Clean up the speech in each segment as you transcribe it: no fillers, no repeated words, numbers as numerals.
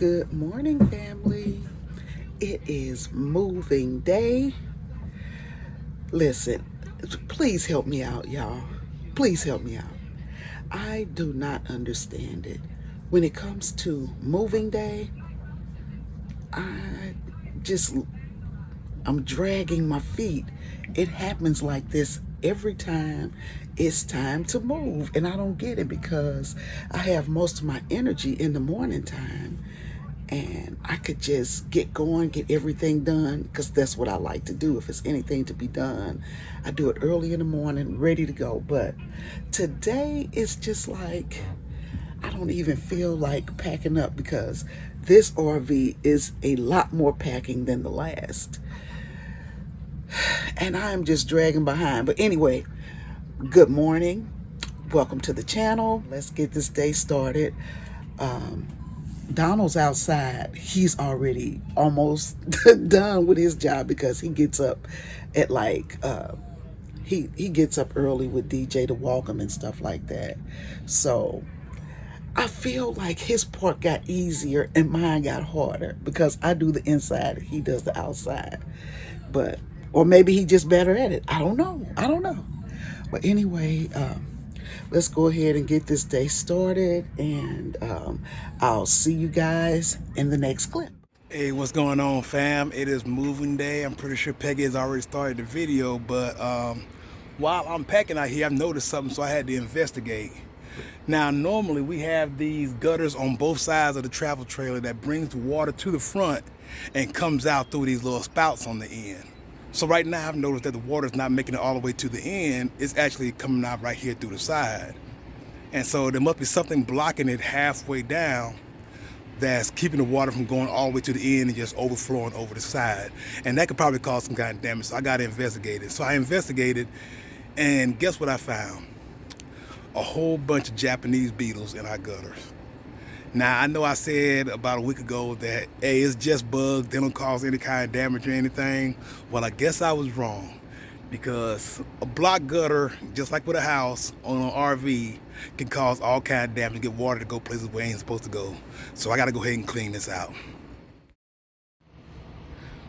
Good morning, family. It is moving day. Listen, please help me out, y'all. Please help me out. I do not understand it. When it comes to moving day, I just, I'm dragging my feet. It happens like this every time it's time to move. And I don't get it because I have most of my energy in the morning time. And I could just get going, get everything done, because that's what I like to do. If it's anything to be done, I do it early in the morning, ready to go. But today it's just like, I don't even feel like packing up because this RV is a lot more packing than the last. And I'm just dragging behind. But anyway, good morning. Welcome to the channel. Let's get this day started. Donald's outside. He's already almost done with his job because he gets up at he gets up early with DJ to walk him and stuff like that. So I feel like his part got easier and mine got harder because I do the inside, he does the outside. But or maybe he just better at it. I don't know. But anyway, let's go ahead and get this day started, and I'll see you guys in the next clip. Hey, what's going on, fam? It is moving day. I'm pretty sure Peggy has already started the video, but while I'm packing out here, I've noticed something, so I had to investigate. Now, normally we have these gutters on both sides of the travel trailer that brings the water to the front and comes out through these little spouts on the end. So right now I've noticed that the water's not making it all the way to the end. It's actually coming out right here through the side. And so there must be something blocking it halfway down that's keeping the water from going all the way to the end and just overflowing over the side. And that could probably cause some kind of damage. So I got to investigate it. So I investigated, and guess what I found? A whole bunch of Japanese beetles in our gutters. Now, I know I said about a week ago that, hey, it's just bugs, they don't cause any kind of damage or anything. Well, I guess I was wrong, because a block gutter, just like with a house on an RV, can cause all kind of damage, get water to go places where it ain't supposed to go. So I gotta go ahead and clean this out.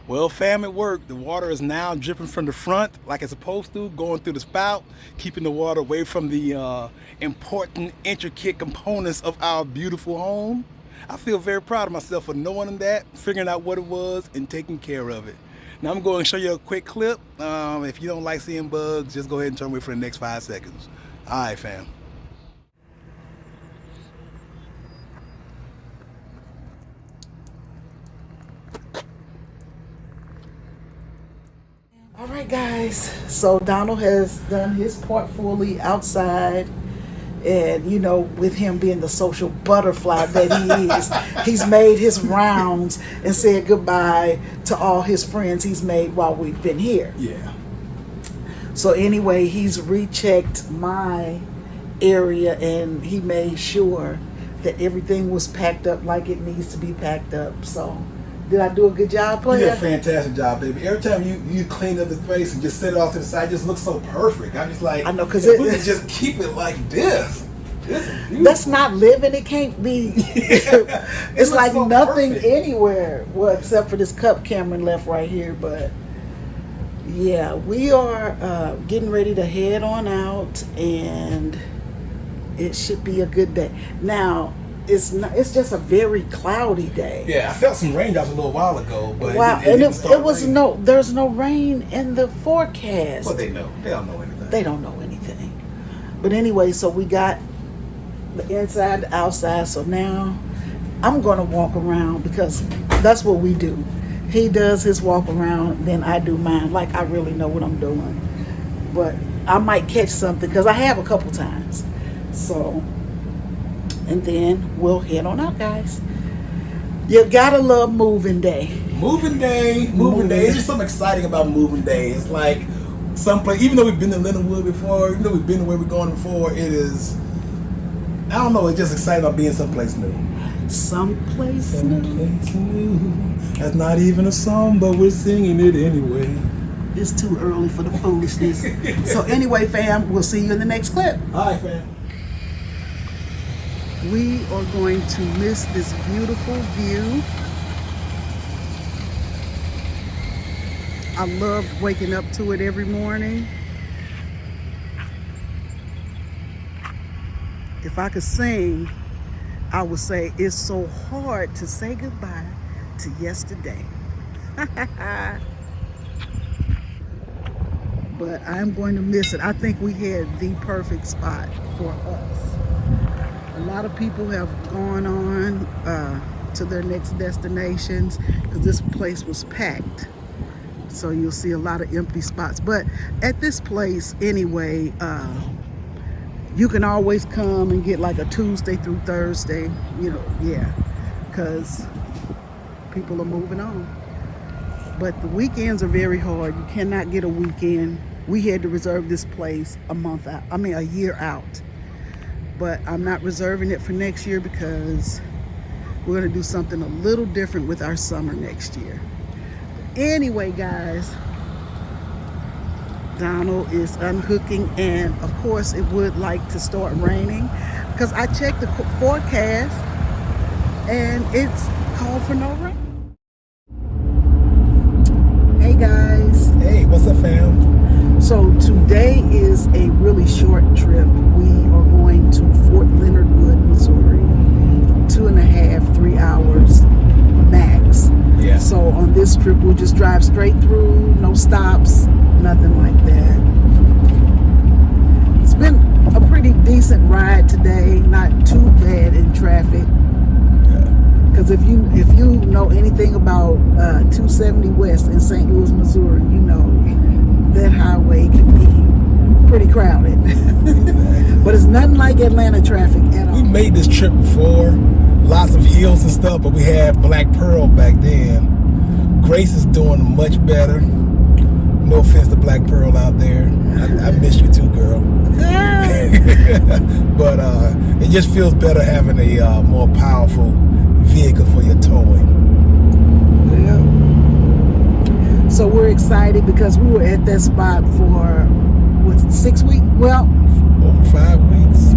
Well, fam, at work, the water is now dripping from the front like it's supposed to, going through the spout, keeping the water away from the important, intricate components of our beautiful home. I feel very proud of myself for knowing that, figuring out what it was, and taking care of it. Now, I'm going to show you a quick clip. If you don't like seeing bugs, just go ahead and turn away for the next 5 seconds. All right, fam. All right, guys. So Donald has done his part fully outside. And, you know, with him being the social butterfly that he is, he's made his rounds and said goodbye to all his friends he's made while we've been here. Yeah. So anyway, he's rechecked my area and he made sure that everything was packed up like it needs to be packed up. So did I do a good job, player? You did a fantastic job, baby. Every time you clean up the space and just set it off to the side, it just looks so perfect. I'm just like, I know, because we can just keep it like this. That's not living. It can't be. It's like so nothing perfect anywhere. Well, except for this cup Cameron left right here. But yeah, we are getting ready to head on out, and it should be a good day. Now, it's just a very cloudy day. Yeah, I felt some raindrops a little while ago, but wow, it was raining. There's no rain in the forecast. But they know. They don't know anything. They don't know anything. But anyway, so we got the inside, the outside. So now I'm going to walk around because that's what we do. He does his walk around, then I do mine. Like I really know what I'm doing. But I might catch something because I have a couple times. So, and then we'll head on out, guys. You gotta love moving day. Moving day. It's just something exciting about moving day. It's like someplace, even though we've been to Lindenwood before, even though we've been where we're going before, it is, I don't know, it's just exciting about being someplace new. Someplace new. That's not even a song, but we're singing it anyway. It's too early for the foolishness. So anyway, fam, we'll see you in the next clip. All right, fam. We are going to miss this beautiful view. I love waking up to it every morning. If I could sing, I would say it's so hard to say goodbye to yesterday. But I'm going to miss it. I think we had the perfect spot for us. A lot of people have gone on to their next destinations because this place was packed. So you'll see a lot of empty spots. But at this place anyway, you can always come and get like a Tuesday through Thursday, because people are moving on. But the weekends are very hard. You cannot get a weekend. We had to reserve this place a year out. But I'm not reserving it for next year because we're gonna do something a little different with our summer next year. Anyway, guys, Donald is unhooking, and of course it would like to start raining because I checked the forecast and it's called for no rain. Hey guys. Hey, what's up, fam? So today is a really short trip. We are going to Fort Leonard Wood, Missouri. 2.5, 3 hours max. Yeah. So on this trip we'll just drive straight through, no stops, nothing like that. It's been a pretty decent ride today, not too bad in traffic. Because if you know anything about 270 West in St. Louis, Missouri, you know that highway can be pretty crowded. But it's nothing like Atlanta traffic at all. We made this trip before, lots of hills and stuff, but we had Black Pearl back then. Grace is doing much better. No offense to Black Pearl out there. I miss you too, girl. But it just feels better having a more powerful vehicle for your towing. Yeah. So we're excited because we were at that spot for 6 weeks? Well, Over 5 weeks.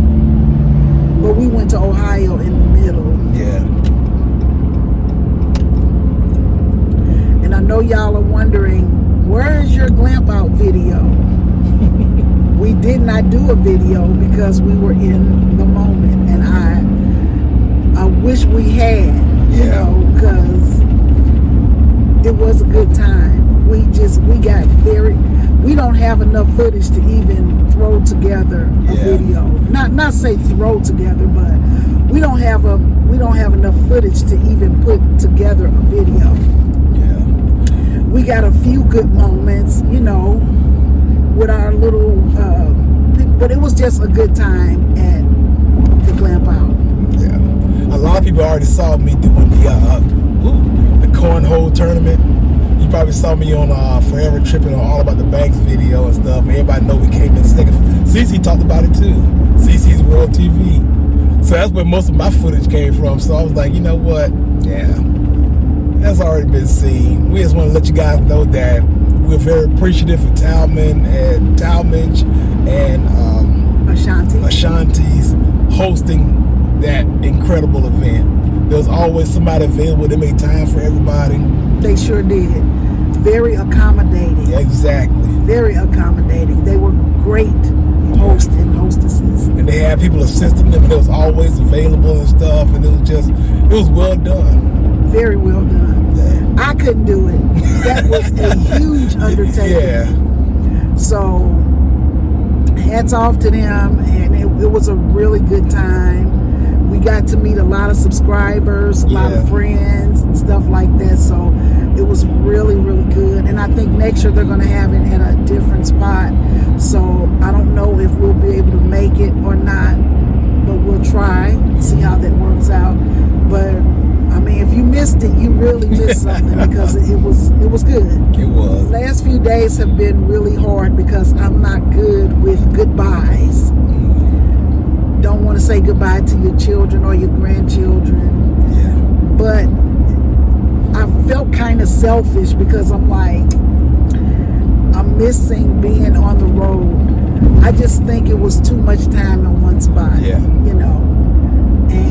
But we went to Ohio in the middle. Yeah. And I know y'all are wondering, where's your glamp out video? We did not do a video because we were in the moment, and I wish we had, because it was a good time. We don't have enough footage to even throw together a video. Not say throw together, but we don't have enough footage to even put together a video. Yeah. We got a few good moments, with our little, but it was just a good time at the Glamp Out. Yeah. A lot of people already saw me doing the cornhole tournament. You probably saw me on Forever Tripping on All About the Banks video and stuff. Everybody know we came in second. Cece talked about it too. Cece's World TV. So that's where most of my footage came from. So I was like, you know what? Yeah, that's already been seen. We just want to let you guys know that we're very appreciative for Talmadge and Ashanti's hosting that incredible event. There was always somebody available. They made time for everybody. They sure did. Very accommodating. Yeah, exactly. Very accommodating. They were great hosts and hostesses. And they had people assisting them. It was always available and stuff. And it was well done. Very well done. Yeah. I couldn't do it. That was a huge undertaking. Yeah. So hats off to them, and it was a really good time. We got to meet a lot of subscribers, a lot of friends and stuff like that. So it was really, really good. And I think next year they're going to have it at a different spot. So I don't know if we'll be able to make it or not, but we'll try, see how that works out. But I mean, if you missed it, you really missed something because it was good. It was. The last few days have been really hard because I'm not good with goodbyes. Don't want to say goodbye to your children or your grandchildren. Yeah. But I felt kind of selfish because I'm like, I'm missing being on the road. I just think it was too much time in one spot. Yeah. And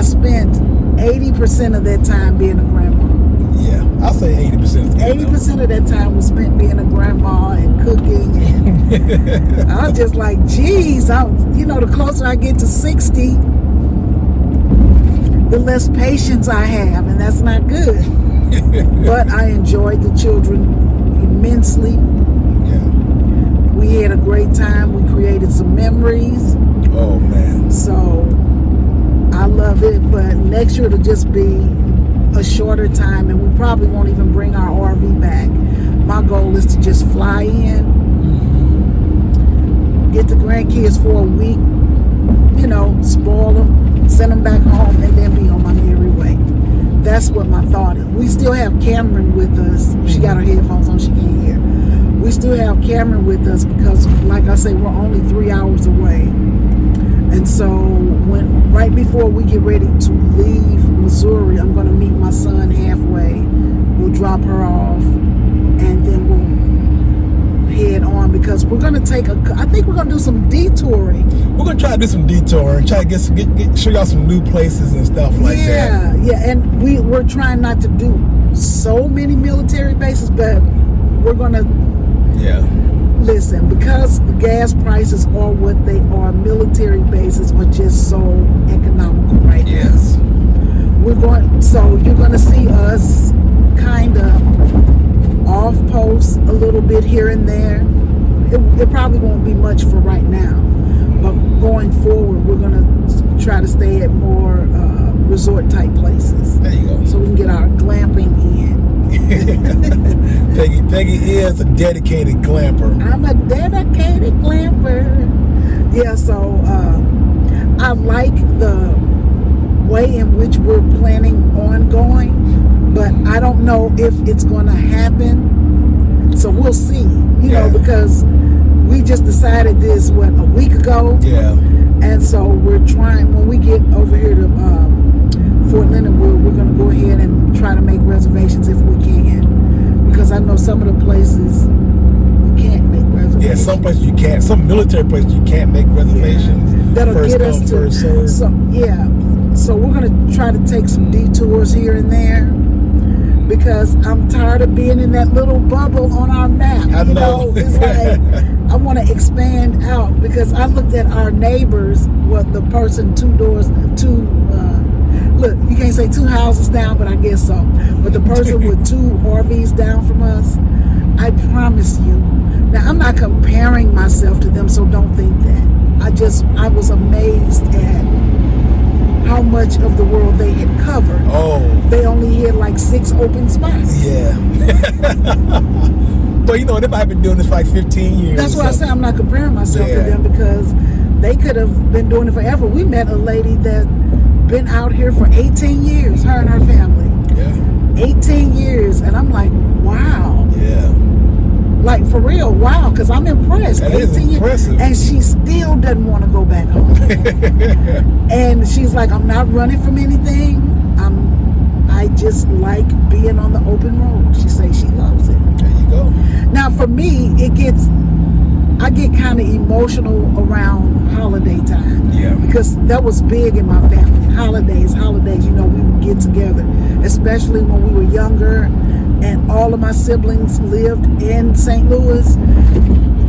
spent 80% of that time being a grandma. Yeah, I'll say 80%. 80% of that time was spent being a grandma and cooking, and I was just like, geez, the closer I get to 60, the less patience I have, and that's not good. But I enjoyed the children immensely. Yeah. We had a great time. We created some memories. Oh man. So I love it, but next year it'll just be a shorter time, and we probably won't even bring our RV back. My goal is to just fly in, get the grandkids for a week, spoil them, send them back home, and then be on my merry way. That's what my thought is. We still have Cameron with us. She got her headphones on, she can't hear. We still have Cameron with us because, like I say, we're only 3 hours away. And so right before we get ready to leave Missouri, I'm going to meet my son halfway. We'll drop her off, and then we'll head on because we're going to I think we're going to do some detouring. We're going to try to do some detouring, try to show y'all some new places and stuff like that. Yeah, and we're trying not to do so many military bases, but we're going to... Yeah. Listen, because the gas prices are what they are, military bases are just so economical right now. Yes. So you're going to see us kind of off post a little bit here and there. It probably won't be much for right now, but going forward, we're going to try to stay at more resort type places. There you go. So we can get our glamping in. Peggy is a dedicated glamper. I'm a dedicated glamper. Yeah, so I like the way in which we're planning on going, but I don't know if it's going to happen. So we'll see, because we just decided this, a week ago? Yeah. And so we're trying, when we get over here to Fort Lindenwood, we're going to go ahead and try to make reservations if we can. Because I know some of the places you can't make reservations. Yeah, some places you can't. Some military places you can't make reservations. Yeah. That'll first get come, us to. first serve. So we're gonna try to take some detours here and there because I'm tired of being in that little bubble on our map. I know. It's like I want to expand out because I looked at our neighbors. The person look, you can't say 2 houses down, but I guess so. But the person with 2 RVs down from us, I promise you. Now, I'm not comparing myself to them, so don't think that. I was amazed at how much of the world they had covered. Oh. They only had like 6 open spots. Yeah. But they might have been doing this for like 15 years. That's why I say I'm not comparing myself to them because they could have been doing it forever. We met a lady that been out here for 18 years, her and her family. Yeah. 18 years, and I'm like, wow. Yeah. Like for real, wow, because I'm impressed. That is impressive. And she still doesn't want to go back home. And she's like, I'm not running from anything. I just like being on the open road. She says she loves it. There you go. Now for me, I get kind of emotional around holiday time. Yeah. Because that was big in my family. Holidays, we would get together. Especially when we were younger and all of my siblings lived in St. Louis.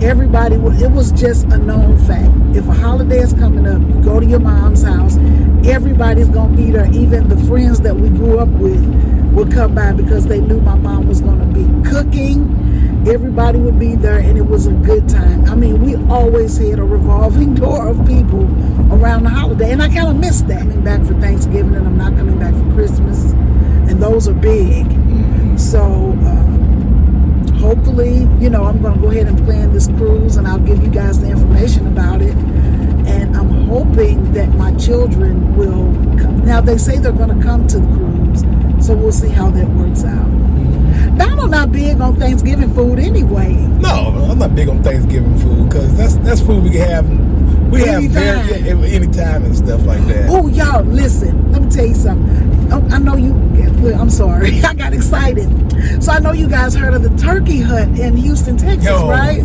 It was just a known fact. If a holiday is coming up, you go to your mom's house, everybody's going to be there. Even the friends that we grew up with would come by because they knew my mom was going to be cooking. Everybody would be there, and it was a good time. I mean, we always had a revolving door of people around the holiday, and I kind of missed that. I'm coming back for Thanksgiving, and I'm not coming back for Christmas, and those are big. So hopefully, I'm going to go ahead and plan this cruise, and I'll give you guys the information about it. And I'm hoping that my children will come. Now, they say they're going to come to the cruise, so we'll see how that works out. Donald not big on Thanksgiving food anyway. No, I'm not big on Thanksgiving food because that's food we can have. We anytime. have anytime and stuff like that. Oh, y'all, listen. Let me tell you something. I know you. I'm sorry. I got excited. So I know you guys heard of the Turkey Hut in Houston, Texas, right?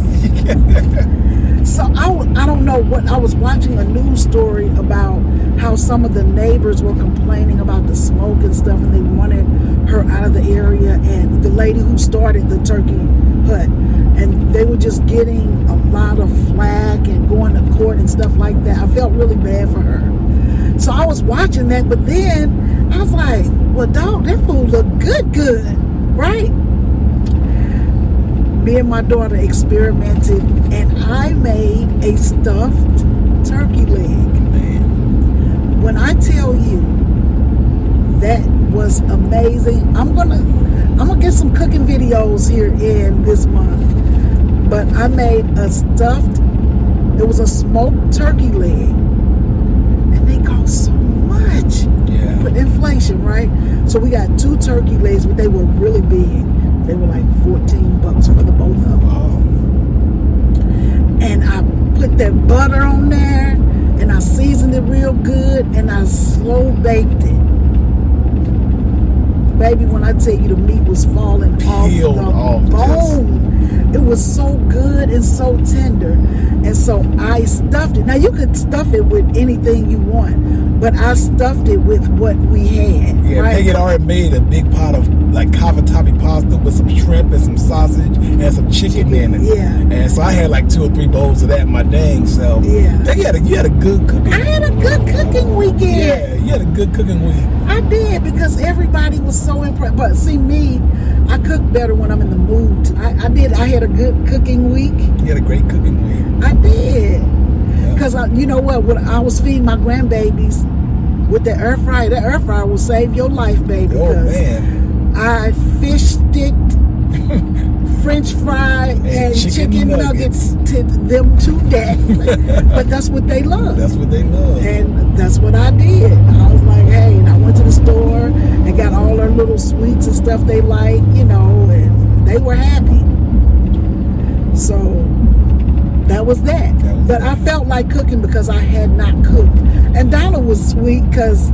So I don't know what, I was watching a news story about how some of the neighbors were complaining about the smoke and stuff, and they wanted her out of the area, and the lady who started the turkey hut, and they were just getting a lot of flack and going to court and stuff like that. I felt really bad for her. So I was watching that, but then I was like, well, dog, that food looked good, right? Me and my daughter experimented, and I made a stuffed turkey leg. Man, when I tell you that was amazing, I'm gonna get some cooking videos here in this month. But I made a stuffed. It was a smoked turkey leg, and they cost so much. Yeah. With inflation, right? So we got 2 turkey legs, but they were really big. They were like $14 for the both of them. Oh. And I put that butter on there, and I seasoned it real good, and I slow baked it. Baby, when I tell you the meat was falling off the bone, it was so good and so tender. And so I stuffed it. Now you could stuff it with anything you want, but I stuffed it with what we had. Yeah, right? Peggy had already made a big pot of like cavatappi pasta with some shrimp and some sausage and some chicken in it. Yeah. And so I had like 2 or 3 bowls of that in my dang self. Yeah. Peggy you had a good cooking. I had a good cooking weekend. Yeah, you had a good cooking week. I did, because everybody was so impressed. But see, me, I cook better when I'm in the mood. I had a good cooking week. You had a great cooking week. I did. Because, you know what? When I was feeding my grandbabies with the air fryer, the air fryer will save your life, baby. Oh, man. I fish sticked, French fry, and chicken nuggets to them to death. But that's what they love. That's what they love. And that's what I did. I was like, hey, and I went to the store and got all their little sweets and stuff they like, and they were happy. So that was that. But I felt like cooking because I had not cooked. And Donald was sweet because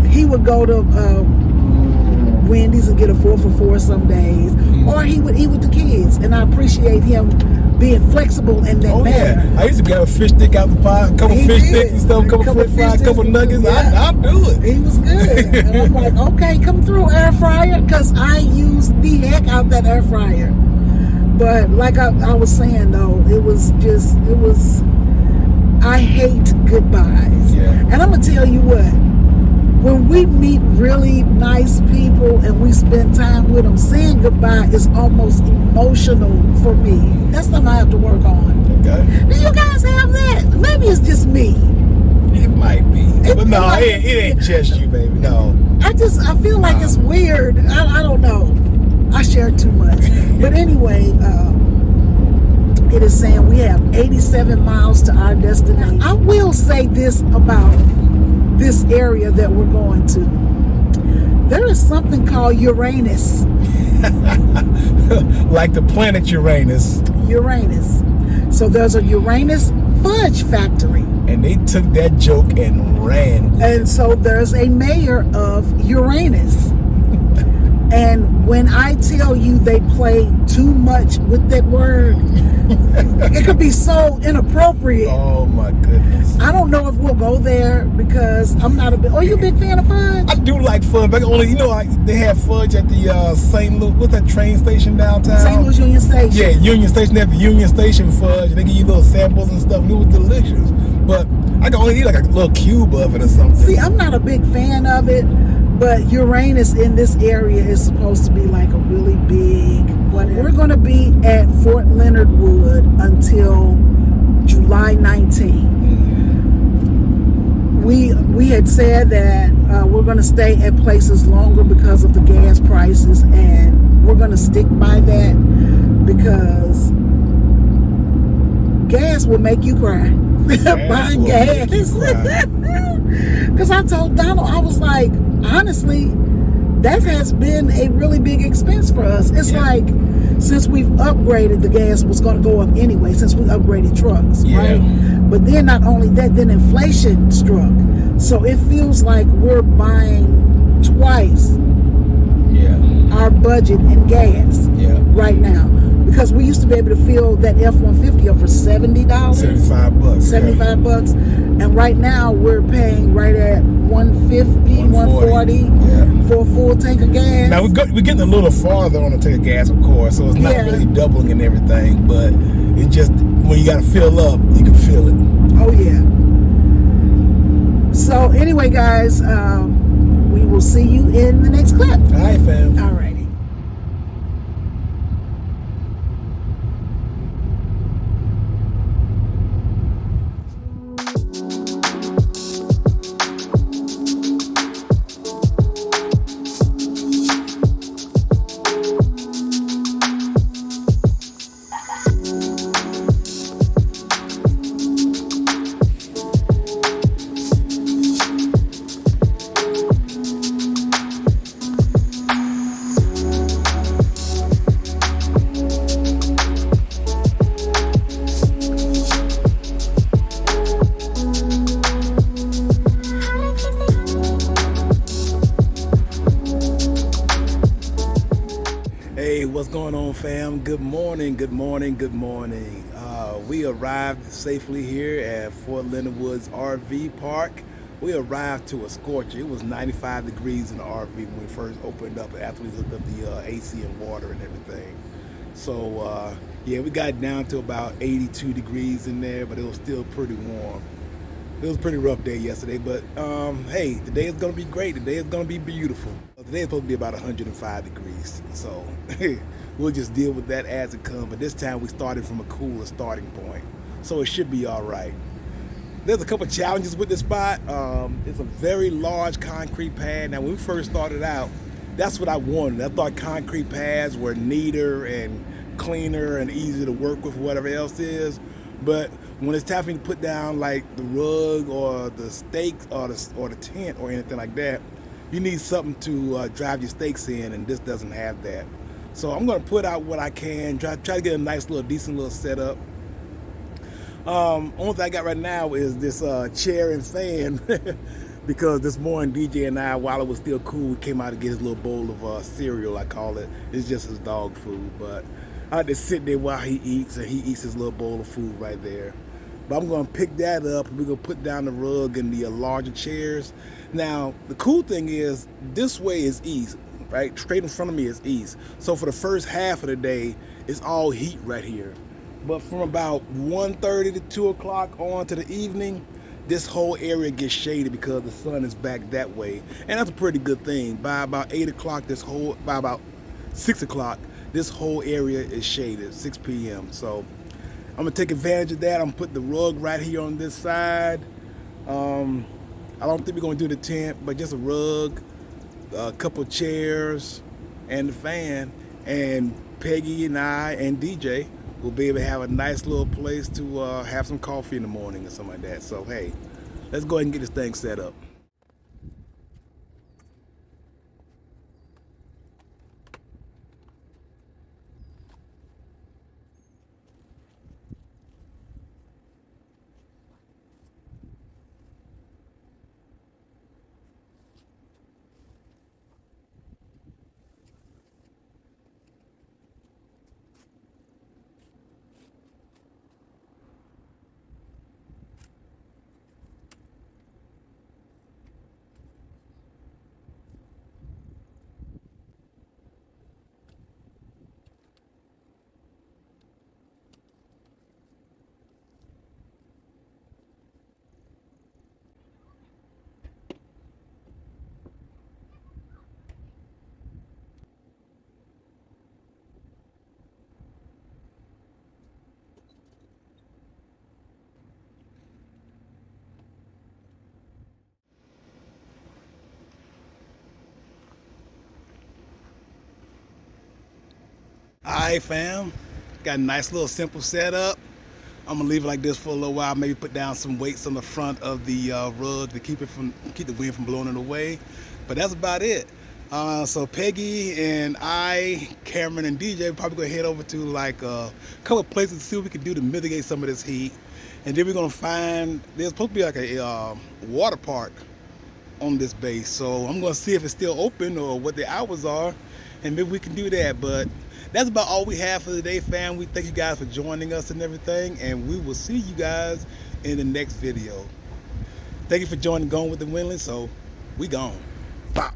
he would go to Wendy's and get a 4 for $4 some days, or he would eat with the kids, and I appreciate him being flexible in that manner. Yeah, I used to grab a fish stick out the pot, a couple fish sticks and stuff, a couple French fries, a couple nuggets. Yeah. I'll do it. He was good. And I'm like, okay, come through, air fryer, because I used the heck out that air fryer. But like I was saying though, I hate goodbyes. Yeah. And I'm gonna tell you what. When we meet really nice people and we spend time with them, saying goodbye is almost emotional for me. That's something I have to work on. Okay. Do you guys have that? Maybe it's just me. It might be. But no, it ain't just you, baby. No. I feel like it's weird. I don't know. I share too much. But anyway, it is saying we have 87 miles to our destination. I will say this about this area that we're going to. There is something called Uranus. Like the planet Uranus. Uranus. So there's a Uranus fudge factory. And they took that joke and ran with it. And so there's a mayor of Uranus. And when I tell you they play too much with that word, it could be so inappropriate. Oh my goodness. I don't know if we'll go there because I'm not a big. Are you a big fan of fudge? I do like fudge. But only they have fudge at the St. Louis. What's that train station downtown? St. Louis Union Station. Yeah, Union Station. They have the Union Station fudge. They give you little samples and stuff. And it was delicious. But I can only eat like a little cube of it or something. See, I'm not a big fan of it. But Uranus in this area is supposed to be like a really big whatever. We're going to be at Fort Leonard Wood until July 19th. We had said that we're going to stay at places longer because of the gas prices, and we're going to stick by that because gas will make you cry. Buying gas. Because I told Donald, I was like, honestly, that has been a really big expense for us. It's like, since we've upgraded, the gas was going to go up anyway, since we upgraded trucks, right? But then not only that, then inflation struck. So it feels like we're buying twice our budget in gas right now. because we used to be able to fill that F-150 up for $70. $75. $75. And right now we're paying right at $150, $140 for a full tank of gas. Now we're getting a little farther on the tank of gas, of course, so it's not really doubling and everything, but it just, when you got to fill up, you can feel it. Oh yeah. So anyway, guys, we will see you in the next clip. All right, fam. All righty. Hey, what's going on, fam? Good morning, good morning, good morning. We arrived safely here at Fort Leonard Woods RV Park. We arrived to a scorcher. It was 95 degrees in the RV when we first opened up, after we hooked up the AC and water and everything. So, yeah, we got down to about 82 degrees in there, but it was still pretty warm. It was a pretty rough day yesterday, but hey, today is gonna be great. Today is gonna be beautiful. Today is supposed to be about 105 degrees, so we'll just deal with that as it comes. But this time we started from a cooler starting point, so it should be all right. There's a couple challenges with this spot. It's a very large concrete pad. Now, when we first started out, that's what I wanted. I thought concrete pads were neater and cleaner and easier to work with, whatever else is. But when it's time for you to put down like the rug or the stakes or the tent or anything like that, you need something to drive your stakes in, and this doesn't have that. So I'm gonna put out what I can, try to get a nice little, decent little setup. Only thing I got right now is this chair and fan because this morning DJ and I, while it was still cool, we came out to get his little bowl of cereal, I call it. It's just his dog food, but I had to sit there while he eats, and he eats his little bowl of food right there. But I'm gonna pick that up, and we're gonna put down the rug and the larger chairs. Now, the cool thing is, this way is east, right? Straight in front of me is east. So for the first half of the day, it's all heat right here. But from about 1:30 to 2 o'clock on to the evening, this whole area gets shaded because the sun is back that way. And that's a pretty good thing. By about 8 o'clock, by about 6 o'clock, this whole area is shaded, 6 p.m. So I'm gonna take advantage of that. I'm gonna put the rug right here on this side. I don't think we're gonna do the tent, but just a rug, a couple chairs, and the fan. And Peggy and I and DJ will be able to have a nice little place to have some coffee in the morning or something like that. So hey, let's go ahead and get this thing set up. All right, fam. Got a nice little simple setup. I'm gonna leave it like this for a little while. Maybe put down some weights on the front of the rug to keep the wind from blowing it away. But that's about it. So Peggy and I, Cameron and DJ, are probably gonna head over to like a couple of places to see what we can do to mitigate some of this heat. And then we're gonna find, there's supposed to be like a water park on this base. So I'm gonna see if it's still open or what the hours are, and maybe we can do that. But that's about all we have for today, fam. We thank you guys for joining us and everything, and we will see you guys in the next video. Thank you for joining Gone with the Windland. So we gone. Bye.